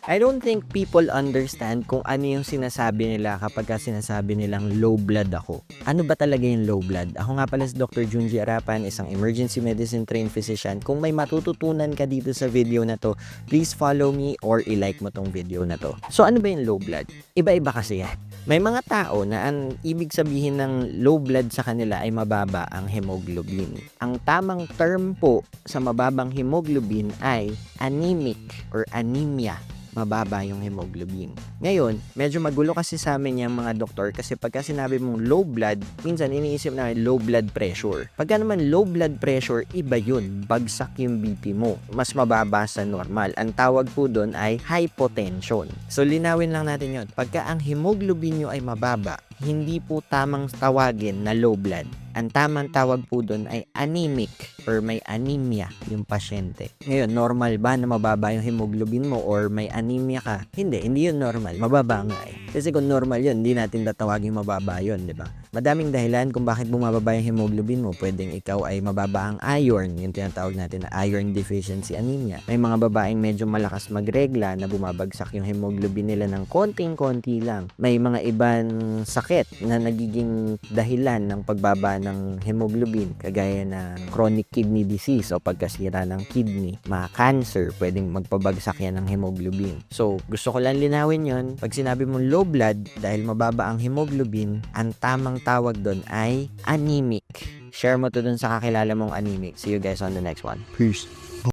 I don't think people understand kung ano yung sinasabi nila kapag sinasabi nilang low blood ako. Ano ba talaga yung low blood? Ako nga pala si Dr. Junji Arapan, isang emergency medicine trained physician. Kung may matututunan ka dito sa video na to, please follow me or i-like mo tong video na to. So ano ba yung low blood? Iba-iba kasi yan. May mga tao na ang ibig sabihin ng low blood sa kanila ay mababa ang hemoglobin. Ang tamang term po sa mababang hemoglobin ay anemic or anemia. Mababa yung hemoglobin. Ngayon, medyo magulo kasi sa amin yung mga doktor kasi pagka sinabi mong low blood, minsan iniisip na low blood pressure. Pagka naman low blood pressure, iba yun. Bagsak yung BP mo. Mas mababa sa normal. Ang tawag po doon ay hypotension. So, linawin lang natin yun. Pagka ang hemoglobin nyo ay mababa, hindi po tamang tawagin na low blood. Ang tamang tawag po doon ay anemic or may anemia yung pasyente. Ngayon, normal ba na mababa yung hemoglobin mo or may anemia ka? Hindi yun normal. Mababa nga eh. Kasi kung normal yun, hindi natin tatawagin mababa yun, di ba? Madaming dahilan kung bakit bumababa yung hemoglobin mo. Pwedeng ikaw ay mababa ang iron, yung tinatawag natin na iron deficiency anemia. May mga babaeng medyo malakas magregla na bumabagsak yung hemoglobin nila ng konting-konti lang. May mga ibang sakit na nagiging dahilan ng pagbaba ng hemoglobin, kagaya ng chronic kidney disease o pagkasira ng kidney, mga cancer, pwedeng magpabagsak yan ng hemoglobin. So, gusto ko lang linawin yon. Pag sinabi mong low blood, dahil mababa ang hemoglobin, ang tamang tawag doon ay anemic. Share mo to dun sa kakilala mong anemic. See you guys on the next one. Peace!